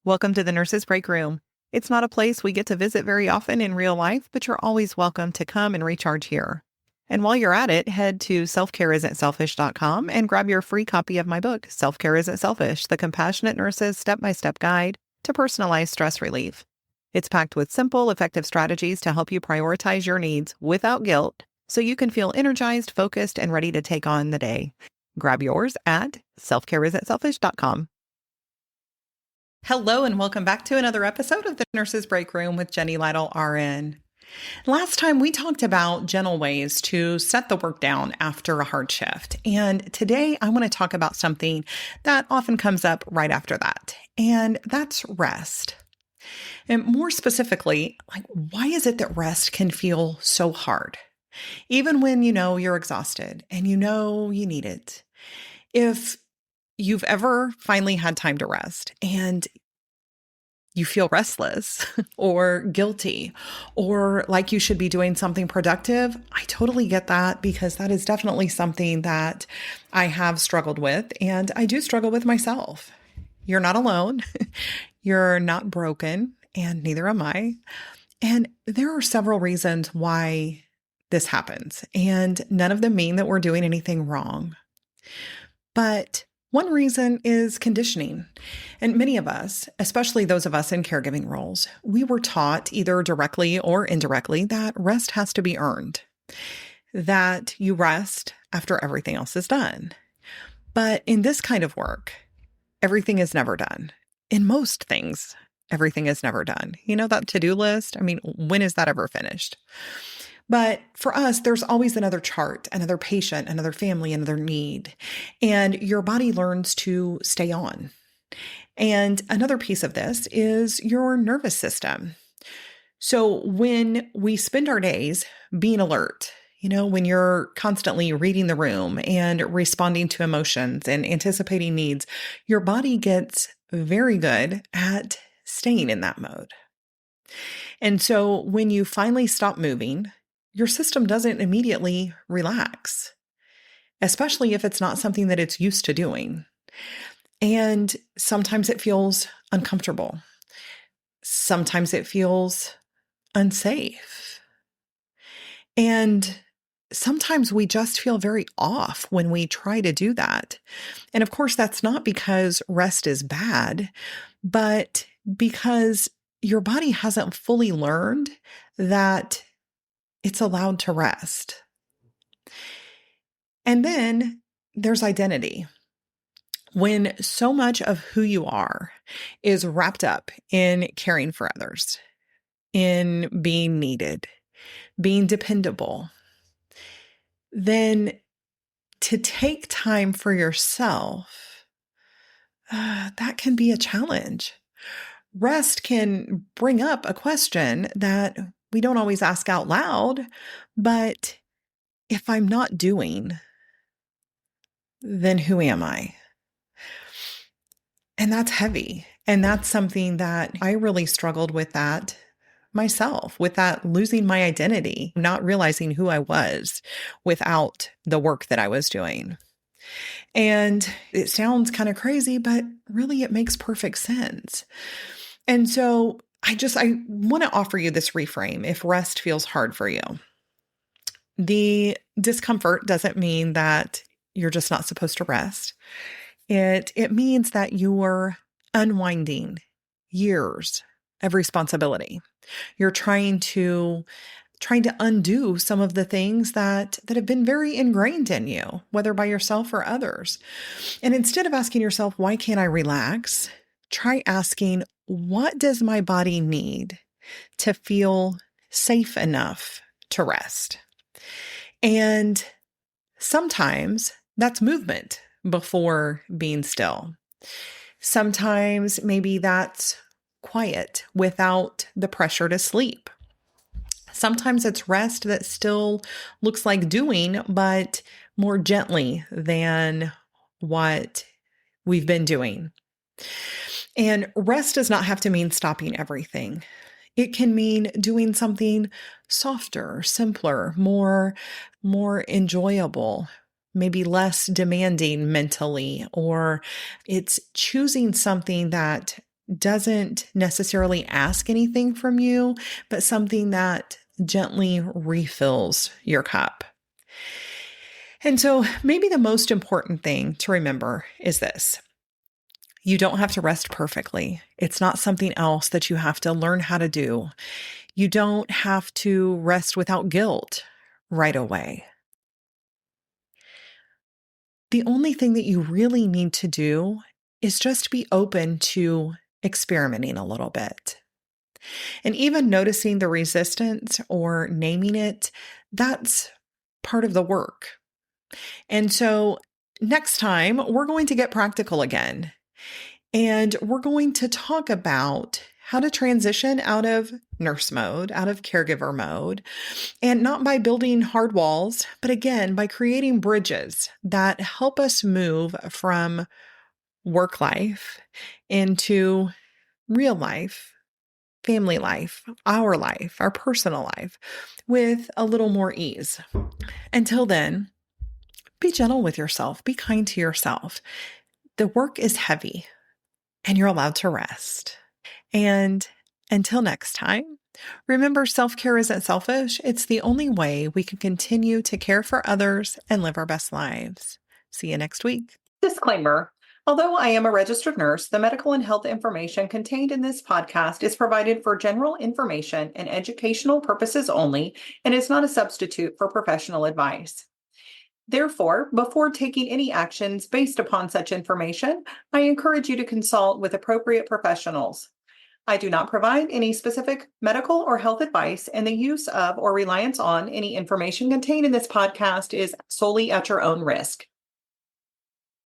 Welcome to the Nurses Breakroom. It's not a place we get to visit very often in real life, but you're always welcome to come and recharge here. And while you're at it, head to selfcareisn'tselfish.com and grab your free copy of my book, Self-Care Isn't Selfish, The Compassionate Nurse's Step-by-Step Guide to Personalized Stress Relief. It's packed with simple, effective strategies to help you prioritize your needs without guilt so you can feel energized, focused, and ready to take on the day. Grab yours at selfcareisn'tselfish.com. Hello, and welcome back to another episode of the Nurses Breakroom with Jenny Lytle, RN. Last time we talked about gentle ways to set the work down after a hard shift. And today I want to talk about something that often comes up right after that, and that's rest. And more specifically, why is it that rest can feel so hard? Even when you know you're exhausted and you know you need it. If you've ever finally had time to rest and you feel restless or guilty or like you should be doing something productive, I totally get that because that is definitely something that I have struggled with, and I do struggle with myself. You're not alone. You're not broken, and neither am I. And there are several reasons why this happens, and none of them mean that we're doing anything wrong. But one reason is conditioning. And many of us, especially those of us in caregiving roles, we were taught either directly or indirectly that rest has to be earned, that you rest after everything else is done. But in this kind of work, everything is never done. In most things, everything is never done. You know, that to-do list, when is that ever finished? But for us, there's always another chart, another patient, another family, another need. And your body learns to stay on. And another piece of this is your nervous system. So when we spend our days being alert, when you're constantly reading the room and responding to emotions and anticipating needs, your body gets very good at staying in that mode. And so when you finally stop moving, your system doesn't immediately relax, especially if it's not something that it's used to doing. And sometimes it feels uncomfortable. Sometimes it feels unsafe. And sometimes we just feel very off when we try to do that. And of course, that's not because rest is bad, but because your body hasn't fully learned that it's allowed to rest. And then there's identity. When so much of who you are is wrapped up in caring for others, in being needed, being dependable, then to take time for yourself, that can be a challenge. Rest can bring up a question that we don't always ask out loud, but if I'm not doing, then who am I? And that's heavy. And that's something that I really struggled with that myself, with that losing my identity, not realizing who I was without the work that I was doing. And it sounds kind of crazy, but really it makes perfect sense. And so I want to offer you this reframe if rest feels hard for you. The discomfort doesn't mean that you're just not supposed to rest. It means that you're unwinding years of responsibility. You're trying to undo some of the things that have been very ingrained in you, whether by yourself or others. And instead of asking yourself, why can't I relax? Try asking, what does my body need to feel safe enough to rest? And sometimes that's movement before being still. Sometimes maybe that's quiet without the pressure to sleep. Sometimes it's rest that still looks like doing, but more gently than what we've been doing. And rest does not have to mean stopping everything. It can mean doing something softer, simpler, more enjoyable, maybe less demanding mentally, or it's choosing something that doesn't necessarily ask anything from you, but something that gently refills your cup. And so maybe the most important thing to remember is this. You don't have to rest perfectly. It's not something else that you have to learn how to do. You don't have to rest without guilt right away. The only thing that you really need to do is just be open to experimenting a little bit. And even noticing the resistance or naming it, that's part of the work. And so next time, we're going to get practical again. And we're going to talk about how to transition out of nurse mode, out of caregiver mode, and not by building hard walls, but again, by creating bridges that help us move from work life into real life, family life, our personal life, with a little more ease. Until then, be gentle with yourself, be kind to yourself. The work is heavy, and you're allowed to rest. And until next time, remember, self-care isn't selfish. It's the only way we can continue to care for others and live our best lives. See you next week. Disclaimer. Although I am a registered nurse, the medical and health information contained in this podcast is provided for general information and educational purposes only and is not a substitute for professional advice. Therefore, before taking any actions based upon such information, I encourage you to consult with appropriate professionals. I do not provide any specific medical or health advice, and the use of or reliance on any information contained in this podcast is solely at your own risk.